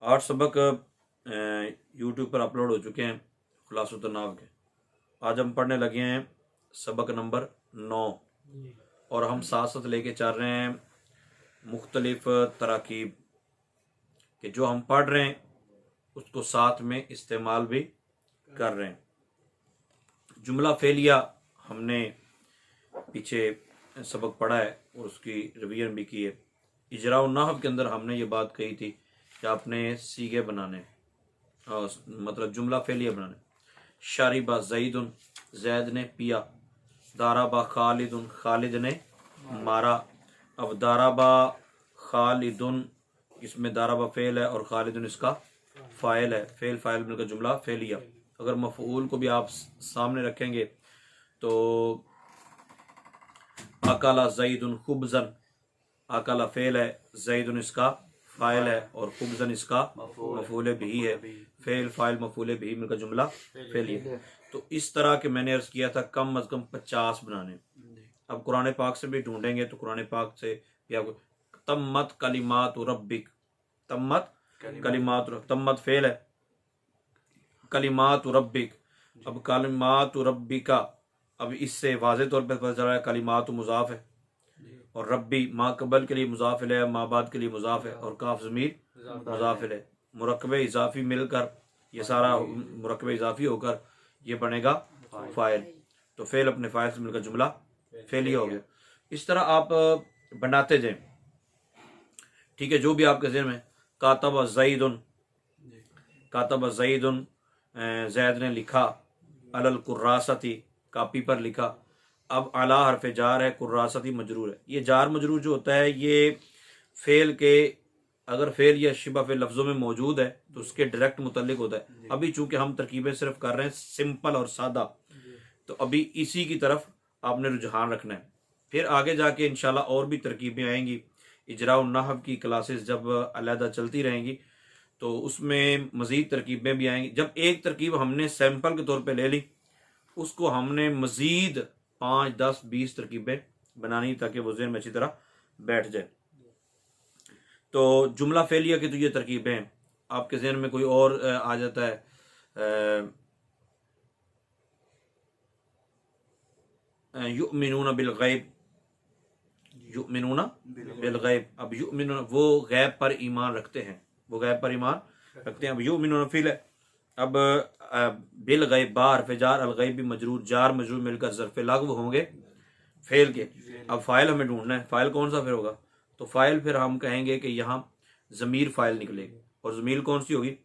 8 सबक यूट्यूब पर अपलोड हो चुके हैं खुलासत नाव के। आज हम पढ़ने लगे हैं सबक नंबर 9 और हम साथ साथ लेके चल रहे हैं मुख्तलिफ तराकीब कि जो हम पढ़ रहे हैं उसको साथ में इस्तेमाल भी कर रहे हैं। जुमला फेलिया हमने पीछे सबक पढ़ा है और उसकी रिवीजन भी की है। इजरा नहव के अंदर हमने ये बात कही थी कि आपने सीगे बनाने मतलब जुमला फेलिया बनाने। शारिबा जईदुन, जैद ने पिया। दाराबा खालिदुन, खालिद ने मारा। अब दाराबा खालिदुन, इसमें दाराबा फेल है और खालिदुन इसका फ़ाइल है। फेल फ़ाइल मिलकर जुमला फेलिया। अगर मफ़ऊल को भी आप सामने रखेंगे तो अकाला जईदुन खुबजन, अकाला फेल है, जईदुन इसका फ़ाइल है और खुबजन इसका मफ़ऊल भी है। फेल फ़ाइल मफ़ऊल भी मिलकर जुमला फेलिया। तो इस तरह के मैंने अर्ज़ किया था कम अज़ कम 50 बनाने। अब कुरान पाक से भी ढूंढेंगे तो कुरान पाक से भी आपको तम्मत कलिमात रब्बिक, तम्मत कलिमात, तम्मत फेल है, कलिमात रब्बिक। अब कलिमात रब्बिका, अब इससे वाज़े तौर पर पता चल रहा है कलिमात मुज़ाफ़ है और रब्बी माँ कबल के लिए मुज़ाफ़िल है, माँ बाद के लिए मुज़ाफ़ है और काफ ज़मीर मुज़ाफ़िल है। मुरक्कब इज़ाफ़ी मिलकर ये सारा मुरक्कब इज़ाफ़ी होकर ये बनेगा फ़ाइल। तो फेल अपने फ़ाइल से मिलकर जुमला फेलिया हो गया। इस तरह आप बनाते जाएं, ठीक है। जो भी आपके ज़हन में, कातब ज़ईदुन, कातब ज़ईदुन, जैद ने लिखा। अलल कुर्रासती, कापी पर लिखा। अब अला हरफ जार है, कुर्रासती मजरूर है। ये जार मजरूर जो होता है ये फेल के, अगर फेल या शिबा फेल लफ्ज़ों में मौजूद है तो उसके डायरेक्ट मुतल्लिक होता है। अभी चूंकि हम तरकीबें सिर्फ कर रहे हैं सिंपल और सादा, तो अभी इसी की तरफ आपने रुझान रखना है। फिर आगे जाके इंशाल्लाह और भी तरकीबें आएंगी। इजरा नहव की क्लासेस जब अलहदा चलती रहेंगी तो उसमें मज़ीद तरकीबें भी आएंगी। जब एक तरकीब हमने सैंपल के तौर पे ले ली, उसको हमने मज़ीद 5, 10, 20 तरकीबें बनानी ताकि वो ज़हन में अच्छी तरह बैठ जाए। तो जुमला फेलिया की तो ये तरकीबें हैं। आपके ज़हन में कोई और आ जाता है, युमिनूना बिल गैब, युमिनूना बिल गैब। अब युमिनूना वो गैब पर ईमान रखते हैं, वो गैब पर ईमान रखते हैं। अब युमिनूना फिल है। अब बिल गैब बार फिजार अल गैब भी मजरूर, जार मजरूर मिलकर ज़र्फ़े लागव होंगे फेल के। अब फ़ाइल हमें ढूंढना है, फ़ाइल कौन सा फिर होगा? तो फ़ाइल फिर हम कहेंगे कि यहाँ ज़मीर फ़ाइल निकलेगी और ज़मीर कौन सी होगी?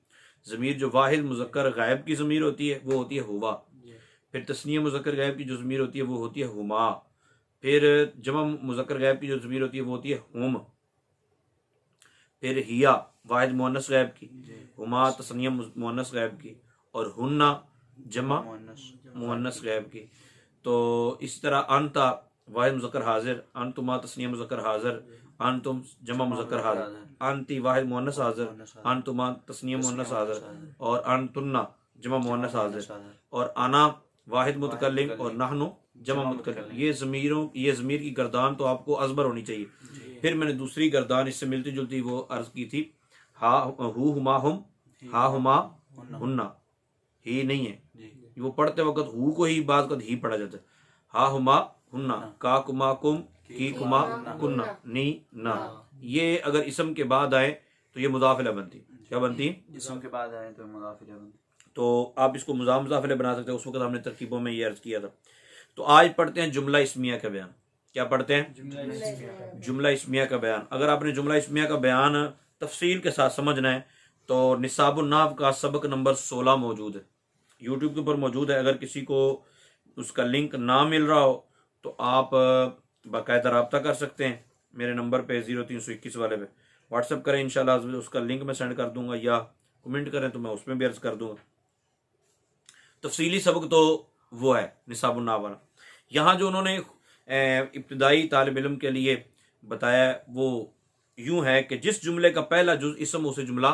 ज़मीर जो वाहिद मुज़क्कर गैब की ज़मीर होती है वो होती है हुवा। फिर तस्नीय मुज़क्कर गैब की जो ज़मीर होती है वो होती है हुमा। फिर जमा मुज़क्कर गैब की जो ज़मीर होती है वो होती है हुम। फिर हिया वाहिद मुअन्नस गैब की, हुमा तस्नीय मुअन्नस गैब की और हुन्ना जमा मुअन्नस गैब की। तो इस तरह अंता वाहिद मुज़क्कर हाजिर, अंतुमा तस्नीय मुज़क्कर हाजिर, अंतुम जमा मुज़क्कर हाजिर, अंती वाहिद मुअन्नस हाजिर, अंतुमा तस्नीय मुअन्नस हाजिर और अंतुन्ना जमा मुअन्नस हाजिर और अना वाहिद मुतकल्लिम और नहनु जमा मुतकल्लिम। ये ज़मीर की गर्दान तो आपको अज़बर होनी चाहिए। फिर मैंने दूसरी गर्दान इससे मिलती जुलती वो अर्ज़ की थी, हा हु हुमा हुम, हा हुमा हुन्ना। ही नहीं है, वो पढ़ते वक्त हु को ही बात का ही पढ़ा जाता है। हा हुमा हुन्ना, का कुमा कुम, की कुमा कुन्ना, नी ना। ये अगर इसम के बाद आए तो ये मुज़ाफ़िला बनती। क्या बनती? इसम के बाद आए तो मुज़ाफ़िला बनती। तो आप इसको मुज़ाफ़िला बना सकते हैं। उस वक्त हमने तरकीबों में ये अर्ज़ किया था। तो आज पढ़ते हैं जुमला इस्मिया का बयान। क्या पढ़ते हैं? जुमला इस्मिया का बयान। अगर आपने जुमला इस्मिया का बयान तफसील के साथ समझना है तो निसाबुन नाहव का सबक नंबर 16 मौजूद है, यूट्यूब के ऊपर मौजूद है। अगर किसी को उसका लिंक ना मिल रहा हो तो आप बाकायदा रब्ता कर सकते हैं मेरे नंबर पे 0321 वाले पे व्हाट्सएप करें। इंशाल्लाह उसका लिंक मैं सेंड कर दूंगा या कमेंट करें तो मैं उसमें भी अर्ज कर दूंगा। तफसीली सबक तो वो है निसाबुन नाहव वाला। यहाँ जो उन्होंने इब्तिदाई तालिब इल्म के लिए बताया वो यूं है कि जिस जुमले का पहला जुज इसम उसे जुमला,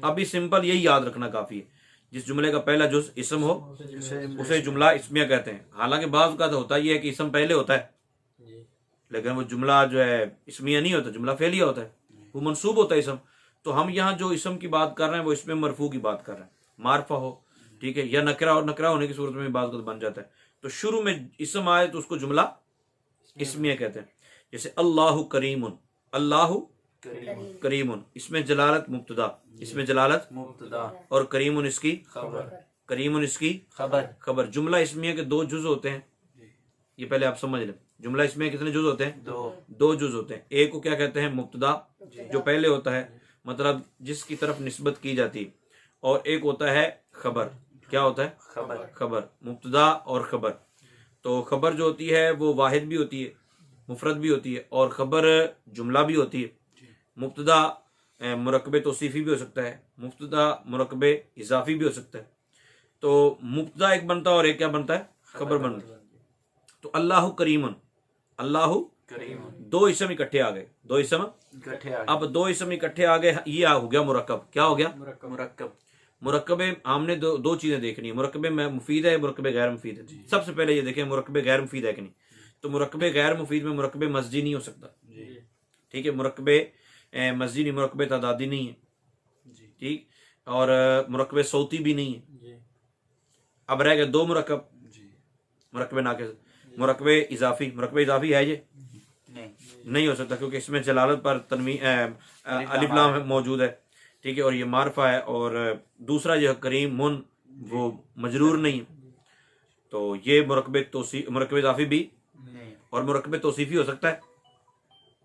अभी सिंपल यही याद रखना काफ़ी है, जिस जुमले का पहला जुज इसम हो उसे जुमला इस्मिया कहते हैं। हालांकि बाज़ का तो होता ही है कि इसम पहले होता है लेकिन वो जुमला जो है इस्मिया नहीं होता, जुमला फेलिया होता है, वो मंसूब होता है इसम। तो हम यहाँ जो इसम की बात कर रहे हैं वो इसमें मरफू की बात कर रहे हैं, मारफा हो, ठीक है, या नकरा, और नकरा होने की सूरत में बात बन जाता है। तो शुरू में इसम आए तो उसको जुमला इसमिया कहते हैं। जैसे अल्लाहु करीमुन, अल्लाहु करीमुन, इसमें जलालत मुब्तदा, इसमें जलालत मुब्तदा और करीमुन इसकी खबर, करीमुन इसकी खबर। खबर। जुमला इसमिया के दो जुज होते हैं, ये पहले आप समझ लें। जुमला इसमिया कितने जुज होते हैं? दो जुज होते हैं। एक को क्या कहते हैं? मुब्तदा, जो पहले होता है, मतलब जिसकी तरफ निस्बत की जाती है, और एक होता है खबर। क्या होता है? खबर। खबर, मुब्तदा और खबर। तो खबर जो होती है वो वाहिद भी होती है, मुफरद भी होती है, और खबर जुमला भी होती है। मुब्तदा मुरक्कबे तौसीफी भी हो सकता है, मुब्तदा मुरक्कबे इजाफी भी हो सकता है। तो मुब्तदा एक बनता है और एक क्या बनता है? खबर बनता है। तो अल्लाहु करीमुन, अल्लाहु करीमुन, दो इसम इकट्ठे आ गए, दो इसम इकट्ठे आ अब दो इसम इकट्ठे आ गए, ये हो गया मुरक्कब। क्या हो गया? मुरक्कब। मुरक्कबे हमने दो चीजें देखनी है, मुरक्कबे में मुफीद है, मुरक्कबे गैर मुफीद है। सबसे पहले ये देखें मुरक्कबे गैर मुफीद है कि नहीं। तो मुरक्कबे गैर मुफीद में मुरक्कबे मस्जी नहीं हो सकता, ठीक है, मुरक्कबे मस्जी नहीं, मुरक्कबे तादादी नहीं है, ठीक, और मुरक्कबे सौती भी नहीं है। अब रह गए दो मुरक्कब, मुरक्कबे नाक़िस, मुरक्कबे इजाफी। मुरक्कबे इजाफी है ये? नहीं हो सकता, क्योंकि इसमें जलालत पर तनवी अलिफ लाम मौजूद है, ठीक है, और ये मारफा है, और दूसरा जो करीम मुन वो मजरूर नहीं है। तो ये मुरक्कबे इजाफी भी नहीं, और मुरक्कबे तौसीफी हो सकता है।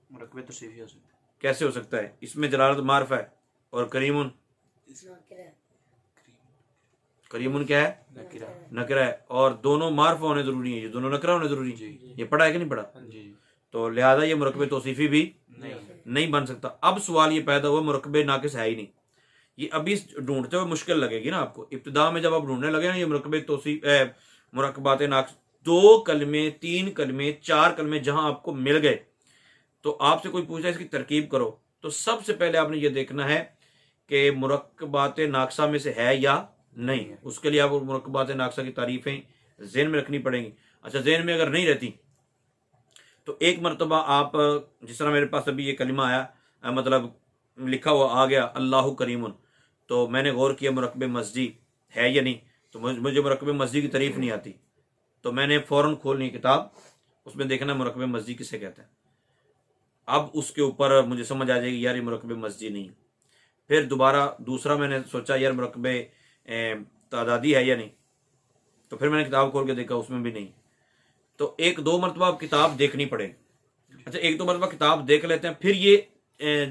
मुरक्कबे तौसीफी हो सकता है। कैसे हो सकता है? इसमें जलालत मारफा है और करीमुन, करीमुन क्या है? नकरा है, और दोनों मारफा होने जरूरी है, ये दोनों नकरा होने जरूरी है। ये पढ़ा है कि नहीं पढ़ा? तो लिहाजा ये मुरक्कबे तौसीफी भी नहीं बन सकता। अब सवाल ये पैदा हुआ मुरक्कबे नाक़िस है ही नहीं। ये अभी ढूंढते हुए मुश्किल लगेगी ना आपको। इब्तिदा में जब आप ढूंढने लगे ना ये मुरक्कबे तौसीफ मुरक्कबात नाक़िस, 2 कलमे, 3 कलमे, 4 कलमे जहां आपको मिल गए, तो आपसे कोई पूछा इसकी तरकीब करो, तो सबसे पहले आपने ये देखना है कि मुरक्कबात नाक़िसा में से है या नहीं। उसके लिए आपको मुरक्कबात नाक़िसा की तारीफें ज़हन में रखनी पड़ेंगी। अच्छा, ज़हन में अगर नहीं रहती तो एक मरतबा आप, जिस तरह मेरे पास अभी ये कलिमा आया, मतलब लिखा हुआ आ गया अल्लाहु करीमुन, तो मैंने गौर किया मुरक्कबे मस्जी है या नहीं, तो मुझे मुरक्कबे मस्जी की तारीफ नहीं आती, तो मैंने फ़ौरन खोलनी किताब, उसमें देखना मुरक्कबे मस्जी किसे कहते हैं। अब उसके ऊपर मुझे समझ आ जाएगी यार ये मुरक्कबे मस्जी नहीं। फिर दोबारा दूसरा मैंने सोचा यार मुरक्कबे तादादी है या नहीं, तो फिर मैंने किताब खोल के देखा, उसमें भी नहीं। तो एक दो मरतबा आप किताब देखनी पड़ेगी। अच्छा, एक दो मरतबा किताब देख लेते हैं, फिर ये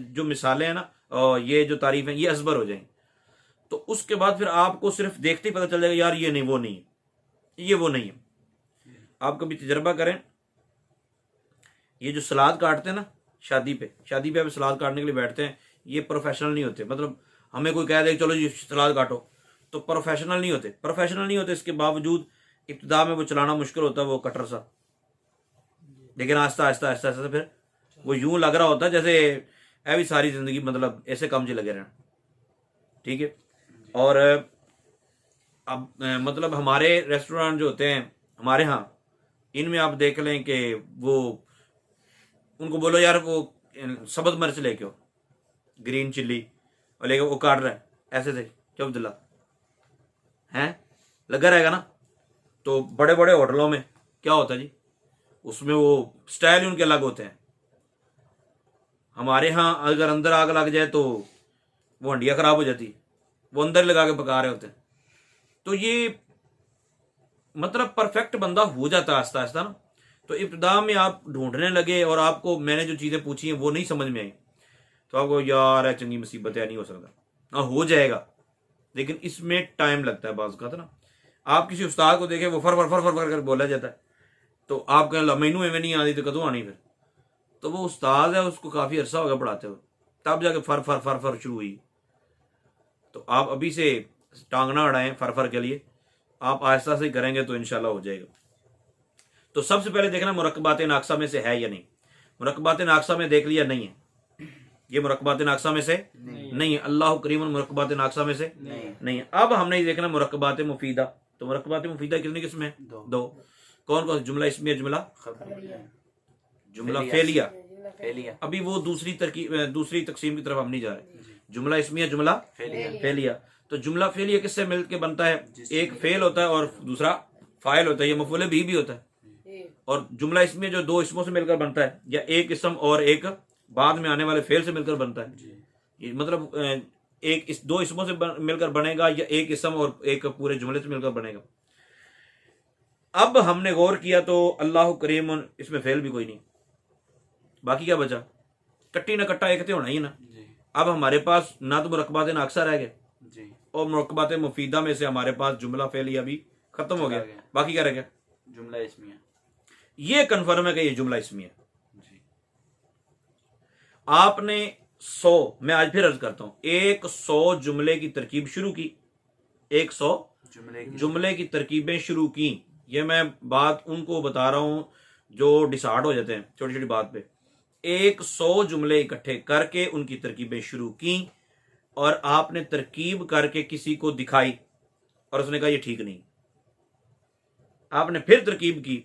जो मिसालें हैं ना, और ये जो तारीफ हैं, ये असबर हो जाएंगी। तो उसके बाद फिर आपको सिर्फ देखते ही पता चल जाएगा यार ये नहीं, वो नहीं है, ये वो नहीं है। आप कभी तजर्बा करें, ये जो सलाद काटते हैं ना शादी पे आप सलाद काटने के लिए बैठते हैं, ये प्रोफेशनल नहीं होते। मतलब हमें कोई कह दे चलो जी सलाद काटो, तो प्रोफेशनल नहीं होते। इसके बावजूद इब्तिदा में वो चलाना मुश्किल होता है, वो कटर सा, लेकिन आहिस्ता आहिस्ता फिर वो यूं लग रहा होता है जैसे है भी सारी जिंदगी मतलब ऐसे काम जी लगे रहना, ठीक है। और अब मतलब हमारे रेस्टोरेंट जो होते हैं हमारे यहाँ, इनमें आप देख लें कि वो उनको बोलो यार वो सब्ज़ मिर्च लेके हो, ग्रीन चिल्ली, और लेके वो काट रहा है ऐसे से चौबदुल्ला हैं लगा रहेगा ना। तो बड़े बड़े होटलों में क्या होता है जी, उसमें वो स्टाइल ही उनके अलग होते हैं। हमारे यहाँ अगर अंदर आग लग जाए तो वो हंडिया खराब हो जाती है, वो अंदर लगा के पका रहे होते हैं। तो ये मतलब परफेक्ट बंदा हो जाता है आहिस्ता आहिस्ता ना। तो इब्तिदा में आप ढूंढने लगे और आपको मैंने जो चीज़ें पूछी हैं वो नहीं समझ में आई, तो आपको यार है चंगी मुसीबत है, नहीं हो सकता। हाँ हो जाएगा, लेकिन इसमें टाइम लगता है बाज़ का ना। आप किसी उस्ताद को देखें वो फर फर फर फर फर कर बोला जाता है, तो आप कहें मैनू में नहीं आती तो कदों आनी, फिर तो वो उस्ताद है, उसको काफ़ी अरसा हो गया पढ़ाते हुए, तब जाके फर फर फर फर शुरू हुई। तो आप अभी से टांग ना अड़ाएं फर फर के लिए, आप आहिस्ता से करेंगे तो इंशाल्लाह हो जाएगा। तो सबसे पहले देखना मुरक्कबात नाक़िसा में से है या नहीं। मुरक्कबात नाक़िसा में देख लिया नहीं है, ये मुरक्कबात नाक़िसा में से नहीं है। अल्लाहु करीमुन मुरक्कबात नाक़िसा में से नहीं है। अब हमने ये देखना मुरक्कबात मुफीदा। तो मुरक्कबात मुफीदा कितनी किस्म है? दो। कौन कौन? जुमला इसमिया, जुमला फेलिया। अभी वो दूसरी तकसीम की तरफ हम नहीं जा रहे। जुमला इस्मिया, जुमला फेलिया। तो जुमला फेलिया किससे मिलके बनता है? एक फेल होता है और दूसरा फाइल होता है, ये मफूल बिही भी होता है। और जुमला इसमें जो दो इसमों से मिलकर बनता है, या एक इसम और एक बाद में आने वाले फेल से मिलकर बनता है। ये मतलब एक इस दो इसमों से मिलकर बनेगा, या एक इसम और एक पूरे जुमले से मिलकर बनेगा। अब हमने गौर किया तो अल्लाह करीम, इसमें फेल भी कोई नहीं, बाकी क्या बचा? कट्टी ना कट्टा एक तो होना ही ना। अब हमारे पास ना तो मुरक्कबात नाक़िसा रह गए, और मुरक्कबात मुफीदा में से हमारे पास जुमला फेलिया भी खत्म हो गया, बाकी क्या रह गया? जुमला इस्मिया। ये कन्फर्म है कि ये जुमला इस्मिया। आपने 100, मैं आज फिर अर्ज करता हूं, 100 जुमले की तरकीब शुरू की, 100 जुमले की तरकीबें शुरू की। ये मैं बात उनको बता रहा हूं जो डिसार्ड हो जाते हैं छोटी छोटी बात पे। 100 जुमले इकट्ठे करके उनकी तरकीबें शुरू की, और आपने तरकीब करके किसी को दिखाई और उसने कहा ये ठीक नहीं। आपने फिर तरकीब की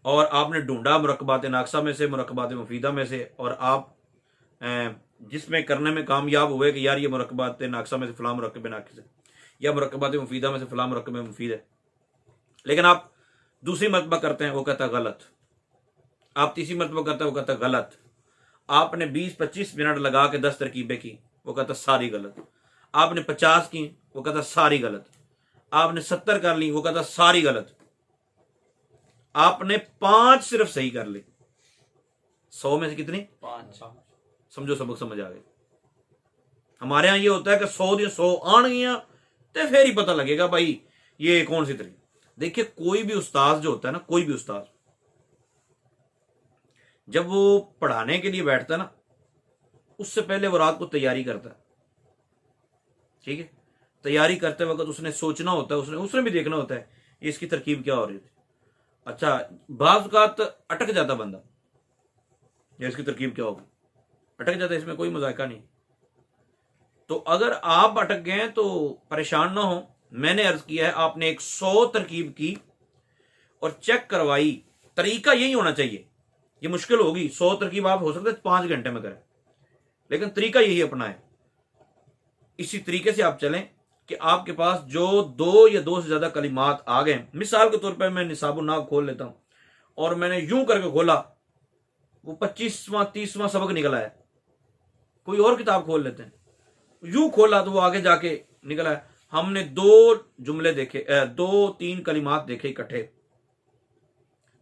और आपने ढूंढा मुरक्कबात नाक़िसा में से, मुरक्कबात मुफीदा में से, और आप जिसमें करने में कामयाब हुए कि यार ये मुरक्कबात नाक़िसा में से फलां मुरक्कब नाक़िस है, या मुरक्कबात मुफीदा में से फलां मुरक्कब मुफीद है, लेकिन आप दूसरी मरतबा करते हैं, वो कहता है गलत। आप तीसरी मरतबा करते हैं, वो कहता है गलत। आपने 20-25 मिनट लगा के 10 तरकीबें की, वो कहता सारी गलत। आपने 50 की, वो कहता सारी गलत। आपने 70 कर ली, वो कहता सारी गलत। आपने 5 सिर्फ सही कर ली, 100 में से कितनी? 5। समझो, सबक समझ आ गए। हमारे यहां ये होता है कि 100 दिया 100 आन गया तो फिर ही पता लगेगा भाई ये कौन सी तरीके। देखिए, कोई भी उस्ताद जो होता है ना, कोई भी उस्ताद जब वो पढ़ाने के लिए बैठता है ना, उससे पहले वो रात को तैयारी करता है। ठीक है, तैयारी करते वक्त उसने सोचना होता है, उसने भी देखना होता है ये इसकी तरकीब क्या हो रही थी। अच्छा, बाज़ औक़ात अटक जाता बंदा, या इसकी तरकीब क्या होगी, अटक जाता है, इसमें कोई मजाका नहीं। तो अगर आप अटक गए तो परेशान ना हो। मैंने अर्ज किया है, आपने 100 तरकीब की और चेक करवाई। तरीका यही होना चाहिए। ये मुश्किल होगी, 100 तरकीब आप हो सकता है 5 घंटे में करें, लेकिन तरीका यही अपनाएं। इसी तरीके से आप चलें कि आपके पास जो 2 या 2 से ज्यादा कलिमात आ गए। मिसाल के तौर पर मैं निसाबुन नाग खोल लेता हूं और मैंने यूं करके खोला, वो 25वां 30वां सबक निकला है। कोई और किताब खोल लेते हैं, यूं खोला तो वो आगे जाके निकला है। हमने 2 जुमले देखे, 2-3 कलिमात देखे इकट्ठे,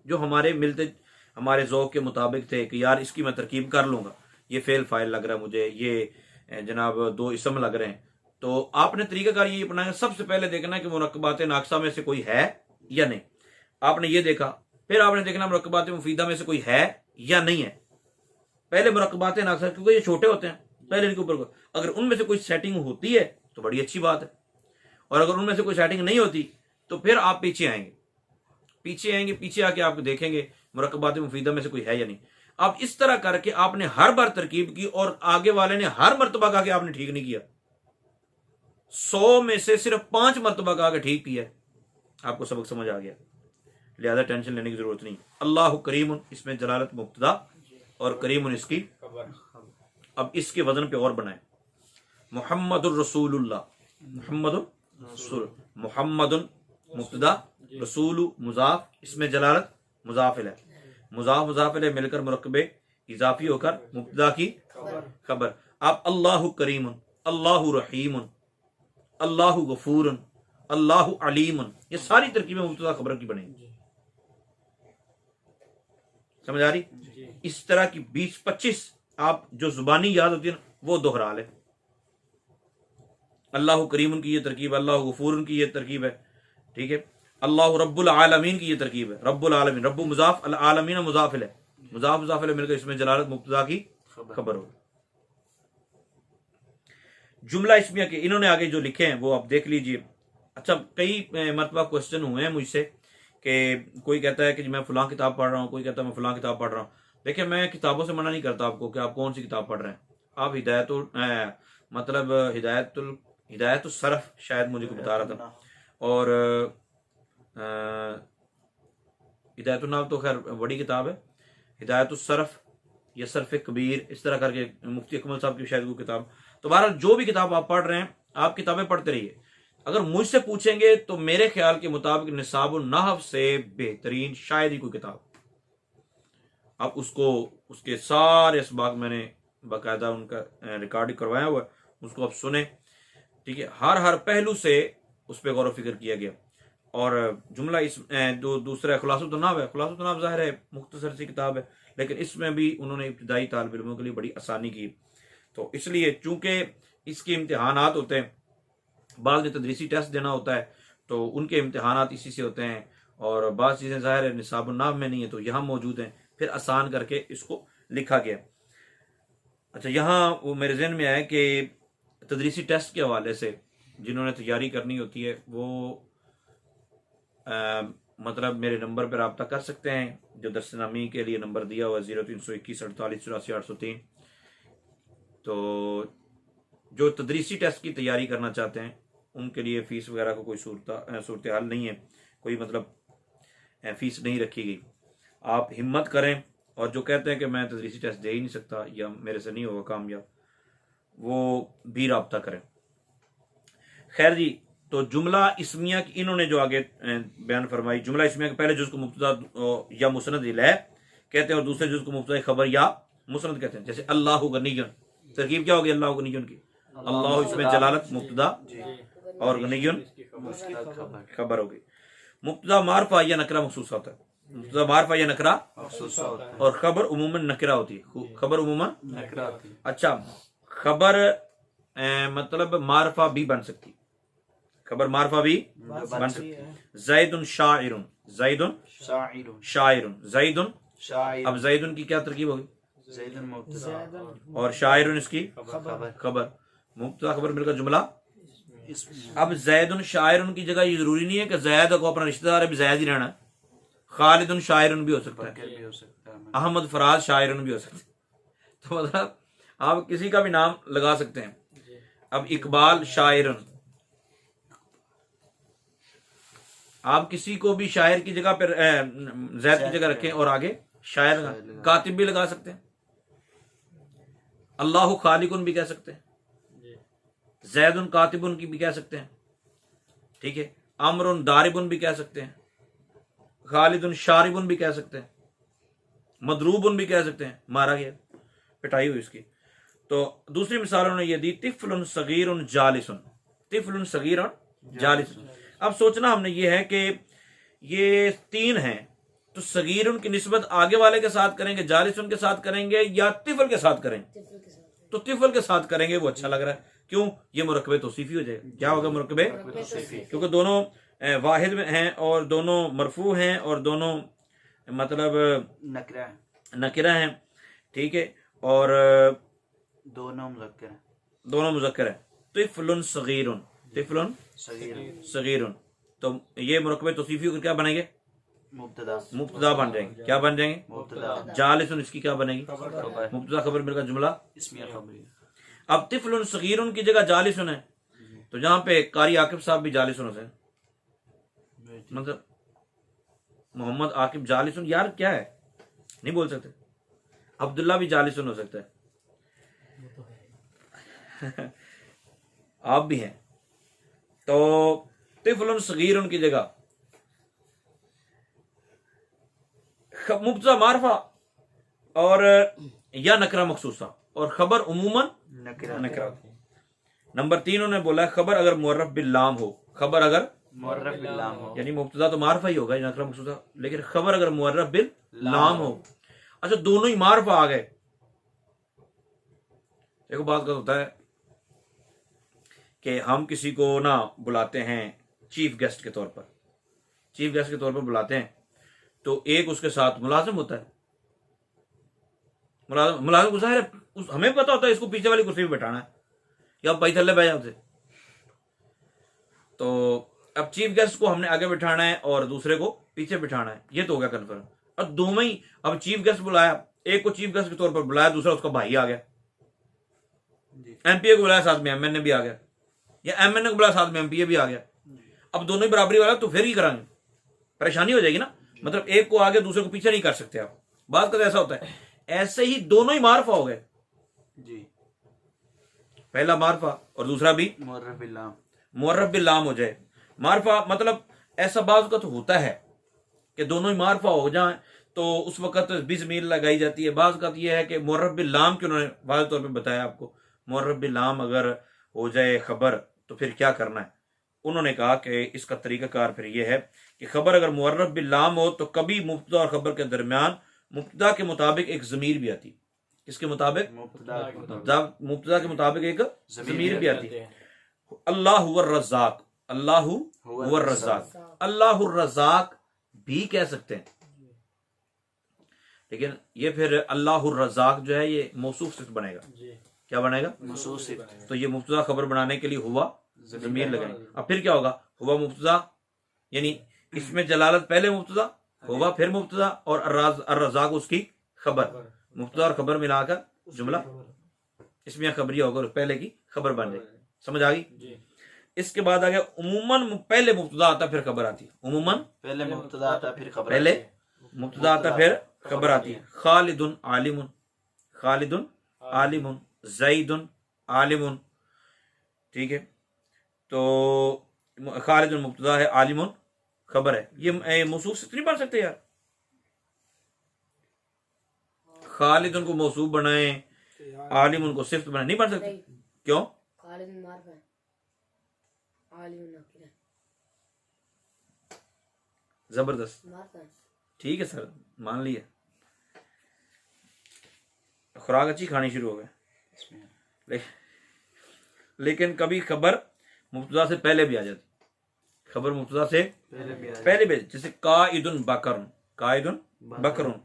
जो हमारे मिलते, हमारे ज़ौक़ के मुताबिक थे कि यार इसकी मैं तरकीब कर लूंगा। ये फेल फाइल लग रहा है मुझे, ये जनाब 2 इसम लग रहे हैं। तो आपने तरीकाकार ये अपनाया, सबसे पहले देखना है कि मुरक्कबात नाक़िसा में से कोई है या नहीं। आपने ये देखा, फिर आपने देखना मुरक्कबात मुफीदा में से कोई है या नहीं है। पहले मुरक्कबात नाक़िसा, क्योंकि ये छोटे होते हैं, पहले इनके ऊपर अगर उनमें से कोई सेटिंग होती है तो बड़ी अच्छी बात है, और अगर उनमें से कोई सेटिंग नहीं होती तो फिर आप पीछे आएंगे। पीछे आके आप देखेंगे मुरक्कबात मुफीदा में से कोई है या नहीं। अब इस तरह करके आपने हर बार तरकीब की और आगे वाले ने हर मरतबा कहा कि आपने ठीक नहीं किया। 100 में से सिर्फ 5 मरतबा कहा कि ठीक किया, आपको सबक समझ आ गया, लिहाजा टेंशन लेने की जरूरत नहीं। अल्लाह करीम, इसमें जलालत मुब्तदा और करीम इसकी। अब इसके वजन पे और बनाए, मुहम्मदुर रसूलुल्लाह, मुहम्मदुन मुब्तदा, रसूल मुजाफ, इसमें जलालत मुजाफिल है, मुजाफिल है मिलकर मुरक्कबे इजाफी होकर मुब्तदा की खबर। आप अल्लाहु करीम, अल्लाहु रहीम, अल्लाहु गफूर, अल्लाहु अलीम, ये सारी तरकीबें मुब्तदा खबर की बनेगी। समझ आ रही? इस तरह की 20-25 आप जो जुबानी याद होती है ना, वो दोहरा ले। अल्लाह करीम की ये तरकीब, अल्लाह गफूर की ये तरकीब है, ठीक है। अल्लाह रब्बुल आलमीन की ये तरकीब है, रब्बुल आलमीन, रब्बु मुजाफ, अल आलमीन मुजाफिल है, मुजाफिल है मिलकर इसमें जलालत मुब्तदा की खबर हो। जुमला इसमिया के इन्होंने आगे जो लिखे हैं वो आप देख लीजिए। अच्छा, कई मरतबा क्वेश्चन हुए हैं मुझसे कि कोई कहता है कि मैं फलां किताब पढ़ रहा हूँ, कोई कहता है मैं फलां किताब पढ़ रहा हूँ। देखिए, मैं किताबों से मना नहीं करता आपको कि आप कौन सी किताब पढ़ रहे हैं। आप हिदायतुल सरफ शायद मुझे को बता रहा था, और हिदायतुल नाम तो खैर बड़ी किताब है, हिदायतुल सरफ या सरफ कबीर, इस तरह करके मुफ्ती अकमल साहब की शायद वो किताब। तो बहरहाल जो भी किताब आप पढ़ रहे हैं, आप किताबें पढ़ते रहिए। अगर मुझसे पूछेंगे तो मेरे ख्याल के मुताबिक निसाबुन नहव से बेहतरीन शायद ही कोई किताब। आप उसको, उसके सारे इसबाक मैंने बाकायदा उनका रिकॉर्डिंग करवाया हुआ है, उसको आप सुने, ठीक है। हर पहलू से उस पर गौर फिक्र किया गया। और जुमला इस दूसरा खुलासतुन नहव है। खुलासतुन नहव ज़ाहिर है मुख्तसर सी किताब है, लेकिन इसमें भी उन्होंने इब्तिदाई तालिब इल्मों के लिए बड़ी आसानी की। तो इसलिए चूंकि इसके इम्तिहानात होते हैं, बाद में तदरीसी टेस्ट देना होता है, तो उनके इम्तिहानात इसी से होते हैं। और बाज़ चीज़ें ज़ाहिर है निसाबुन नहव में नहीं है, तो यहाँ मौजूद हैं, फिर आसान करके इसको लिखा गया। अच्छा, यहाँ वो मेरे जहन में आया कि तदरीसी टेस्ट के हवाले से जिन्होंने तैयारी करनी होती है वो मतलब मेरे नंबर पर रब्ता कर सकते हैं, जो दरसनामी के लिए नंबर दिया हुआ 0321 48 84 803। तो जो तदरीसी टेस्ट की तैयारी करना चाहते हैं उनके लिए फ़ीस वगैरह को कोई सूरत हाल नहीं है, कोई मतलब फ़ीस नहीं रखी गई। आप हिम्मत करें, और जो कहते हैं कि मैं तदरीसी टेस्ट दे ही नहीं सकता या मेरे से नहीं होगा कामयाब, वो भी रब्ता करें। खैर जी, तो जुमला इस्मिया की इन्होंने जो आगे बयान फरमाई, जुमला इस्मिया के पहले जुज़ को मुब्तदा या मुसनद इलैह कहते हैं और दूसरे जुज़ को मुब्तदा खबर या मुसनद कहते हैं। जैसे अल्लाहु गनियुन, तरकीब क्या होगी अल्लाहु गनियुन की? अल्लाह इसमें जलालत मुब्तदा और गनियुन खबर होगी। मुब्तदा मारफा या नकरा मखसूस होता है, मुब्तदा मारफा या नकरा और खबर उमूमन नकरा होती है, खबर उमूमन नकरा होती है। अच्छा, खबर मतलब मारफा भी बन सकती, खबर मारफा भी बन सकती है। ज़ैदुन शाइरुन, ज़ैदुन शाइरुन, ज़ैदुन शाइरुन। अब ज़ैदुन की क्या तरकीब होगी? ज़ैदुन मुब्तदा और शाइरुन इसकी खबर, मुब्तदा खबर मिलकर जुमला। अब ज़ैदुन शाइरुन की जगह ये जरूरी नहीं है कि ज़ैद को अपना रिश्तेदार है भी ज़ैद ही रहना है, खालिदुन शाइरुन भी हो सकता है, अहमद फराज शाइरुन भी हो सकता है। तो मतलब आप किसी का भी नाम लगा सकते हैं। अब इकबाल शाइरुन, आप किसी को भी शायर की जगह पर ज़ैद की जगह रखें और आगे शायर कातिब भी लगा सकते हैं। अल्लाहु खालिकुन भी कह सकते हैं, ज़ैदुन कातिबुन की भी कह सकते हैं, ठीक है। अमरुन दारिबुन भी कह सकते हैं, खालिदुन शारिबुन भी कह सकते हैं, मदरूबुन भी कह सकते हैं, मारा गया, पिटाई हुई इसकी। तो दूसरी मिसाल उन्होंने ये दी, तिफलुन सगीरुन जालिसुन, तिफलुन सगीरुन जालिसुन। अब सोचना हमने ये है कि ये तीन हैं, तो सगीरुन की निस्बत आगे वाले के साथ करेंगे, जालिसुन के साथ करेंगे या तिफल के साथ करेंगे? तो तिफल के साथ करेंगे, वो अच्छा लग रहा है। क्यों? ये मुरकबे तौसीफी हो जाएगा। क्या होगा? मुरकबे, क्योंकि दोनों वाहिद में हैं और दोनों मरफू हैं और दोनों मतलब नकिरा हैं, ठीक है, और दोनों मुज़क्कर है। तिफलुन सगीरुन, तिफलुन सगीरुन, तो ये मुरकबे तौसीफी होकर क्या बनेंगे? मुब्तदा बन जाएंगे। क्या बन जाएंगे? जालिसुन इसकी क्या बनेगी? मुब्तदा खबर मिलकर जुमला इस्मिया खबरी। अब तिफलुन सगीरुन की जगह जालिसुन है, तो जहां पे कारी आकिब साहब भी जालिसुन होते हैं, मतलब मोहम्मद आकिब जालिसुन, यार क्या है, नहीं बोल सकते। अब्दुल्ला भी जालिसुन हो सकता है आप भी हैं। तो तिफलुन सगीरुन की जगह मुब्तदा मारफा और या नकरा मखसूसा और खबर उमूमन नकरा। नंबर 3 उन्होंने बोला खबर अगर मुअर्रफ बिल लाम हो, खबर अगर मुअर्रफ बिल लाम हो, यानी मुब्तदा तो मारफा ही होगा नकरा मखसूसा, लेकिन खबर अगर मुअर्रफ बिल लाम हो। अच्छा, दोनों ही मारफा आ गए। देखो बात का होता है कि हम किसी को ना बुलाते हैं चीफ गेस्ट के तौर पर, चीफ गेस्ट के तौर पर बुलाते हैं, तो एक उसके साथ मुलाजिम होता है। मुलाजिम को ज़ाहिर है हमें पता होता है इसको पीछे वाली कुर्सी पे बैठाना है या भाई थल्ले बैठ जाते। तो अब चीफ गेस्ट को हमने आगे बैठाना है और दूसरे को पीछे बैठाना है, ये तो हो गया कन्फर्म। और दोनों ही, अब चीफ गेस्ट बुलाया, एक को चीफ गेस्ट के तौर पर बुलाया, दूसरा उसका भाई आ गया, एमपीए को बुलाया साथ में एमएनए भी आ गया, या एमएनए को बुलाया साथ में एमपीए भी आ गया। अब दोनों ही बराबरी वाला, तो फिर ही कराएंगे, परेशानी हो जाएगी ना। मतलब एक को आगे दूसरे को पीछे नहीं कर सकते आप। बात का ऐसा होता है, ऐसे ही दोनों ही मारफा हो गए जी। पहला मारफा और दूसरा भी मुअर्रफ बिल्लाम। मुअर्रफ बिल लाम हो जाए। मारफा मतलब ऐसा बाज़ का तो होता है कि दोनों ही मारफा हो जाएं तो उस वक्त भी ज़मीर लगाई जाती है। बाज़ का यह है कि मुअर्रफ बिल लाम के उन्होंने वाज़ेह तौर पे बताया आपको। मुअर्रफ बिल लाम अगर हो जाए खबर तो फिर क्या करना है। उन्होंने कहा कि इसका तरीक़ाकार फिर यह है कि खबर अगर मुअर्रफ बिल लाम हो तो कभी मुब्तदा और खबर के दरमियान मुब्तदा के मुताबिक एक ज़मीर भी आती। किसके मुताबिक? मुब्तदा के मुताबिक एक ज़मीर भी आती। अल्लाह हुवा रज़्ज़ाक़, अल्लाह हुवा रज़्ज़ाक़, अल्लाह रज़्ज़ाक़ भी कह सकते हैं, लेकिन ये फिर अल्लाह रज़्ज़ाक़ जो है ये मौसूफ सिफ़त बनेगा। क्या बनेगा? मौसूफ सिफ़त। तो ये मुब्तदा खबर बनाने के लिए हुआ ज़मीर लगाएंगे। अब फिर क्या होगा? हुआ मुब्तदा, यानी इसमें जलालत पहले मुब्तदा, हुआ फिर मुब्तदा और अर्रज़्ज़ाक़ उसकी खबर। मुब्तदा और खबर मिलाकर जुमला इसमें खबरिया होगा, पहले की खबर बन जाएगी। समझ आ गई? इसके बाद आ गया उमूमन पहले मुब्तदा आता फिर खबर आती है। उमूमन पहले मुब्तदा आता फिर खबर। पहले मुब्तदा आता फिर खबर आती है। खालिदुन आलिमुन, खालिदुन आलिमुन, ज़ैदुन आलिमुन। ठीक है, तो खालिदुन मुब्तदा है, आलिमुन खबर है। ये मौसूफ से नहीं बन सकते यार। खालिदुन को मौसूफ बनाए, आलिमुन को सिफ्त बनाए, नहीं बन सकते। क्यों? जबरदस्त, ठीक है सर, मान लिया। खुराक अच्छी खानी शुरू हो गए, लेकिन कभी खबर मुब्तदा से पहले भी आ जाती। खबर मुब्तदा से पहले भी, जैसे काइदुन बकरुन, काइदुन बकरुन।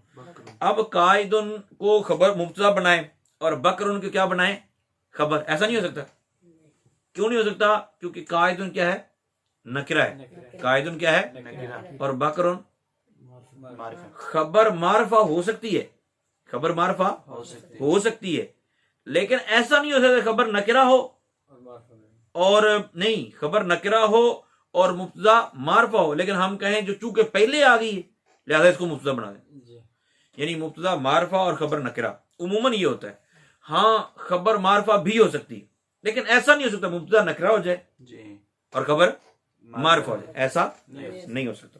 अब काइदुन को खबर मुब्तदा बनाए और बकरुन को क्या बनाए? खबर। ऐसा नहीं हो सकता। क्यों नहीं हो सकता? क्योंकि काइदुन क्या है? नकिरा है। काइदुन क्या है? और बकरुन खबर मारफा हो सकती है। खबर मारफा हो सकती है, लेकिन ऐसा नहीं हो सकता खबर नकिरा हो और नहीं, खबर नकिरा हो और मुब्तदा मारफा हो, लेकिन हम कहें जो चूंकि पहले आ गई लिहाजा इसको मुब्तदा बना दें। यानी मुब्तदा मारफा और खबर नकिरा उमूमन ये होता है। हाँ, खबर मारफा भी हो सकती है, लेकिन ऐसा नहीं हो सकता मुब्तदा नकिरा हो जाए और खबर मारफा हो जाए। ऐसा नहीं हो सकता।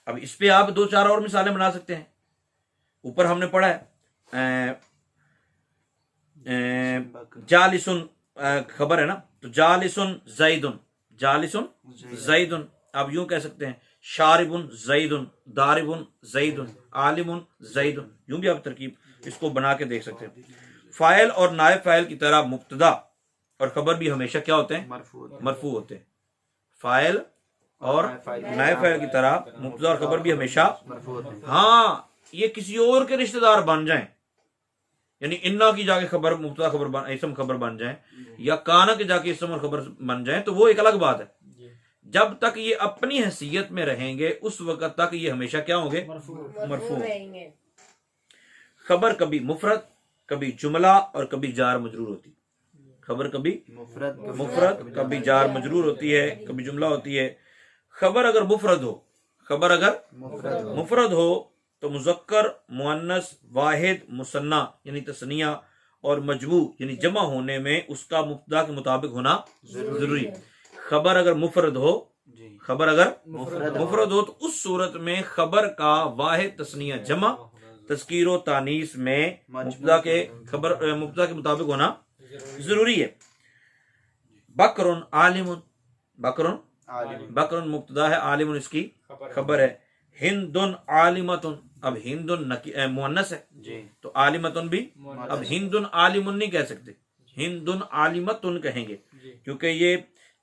अब इस पे आप दो चार और मिसालें बना सकते हैं। ऊपर हमने पढ़ा है जालिसुन खबर है ना, तो जालिसुन ज़ैदुन, जालिसुन ज़ैदुन। आप यूं कह सकते हैं शारिबुन ज़ैदुन, दारिबुन ज़ैदुन, आलिमुन ज़ैदुन। यूं भी आप तरकीब इसको बना के देख सकते हैं। फाइल और नायब फाइल की तरह मुब्तदा और खबर भी हमेशा क्या होते हैं? मरफू होते हैं। फाइल और नायब फाइल की तरह मुब्तदा और खबर भी हमेशा, हाँ, ये किसी और के रिश्तेदार बन जाएं, यानी इन्ना की जाके खबर मुब्तदा खबर इसम खबर बन जाए, या काना के जाके इसम और खबर बन जाए, तो वो एक अलग बात है। जब तक ये अपनी हैसियत में रहेंगे उस वक्त तक ये हमेशा क्या होंगे? मरफू। खबर कभी मुफरद, कभी जुमला और कभी जार मजरूर होती। खबर कभी मुफरद, कभी जार मजरूर होती है, कभी जुमला होती है। खबर अगर मुफरद हो, खबर अगर मुफरद हो तो मुज़क्कर, मुअन्नस, वाहिद, मुसन्ना यानी तस्निया और मजमू यानी जमा होने में उसका मुब्तदा के मुताबिक होना जरूरी है। खबर अगर मुफरद हो, खबर अगर मुफरद हो तो उस सूरत में खबर का वाहिद, तस्निया, जमा, तस्कीर व तानीस में मुब्तदा के मुताबिक होना जरूरी है। बकरुन आलिमुन, बकरुन मुब्तदा है, आलिमुन इसकी खबर है। हिंदुन आलिमतुन, अब हिंदुन मुअन्नस है तो आलिमतुन भी, अब हिंदुन आलिमुन नहीं कह सकते, हिंदुन आलिमतुन कहेंगे, क्योंकि ये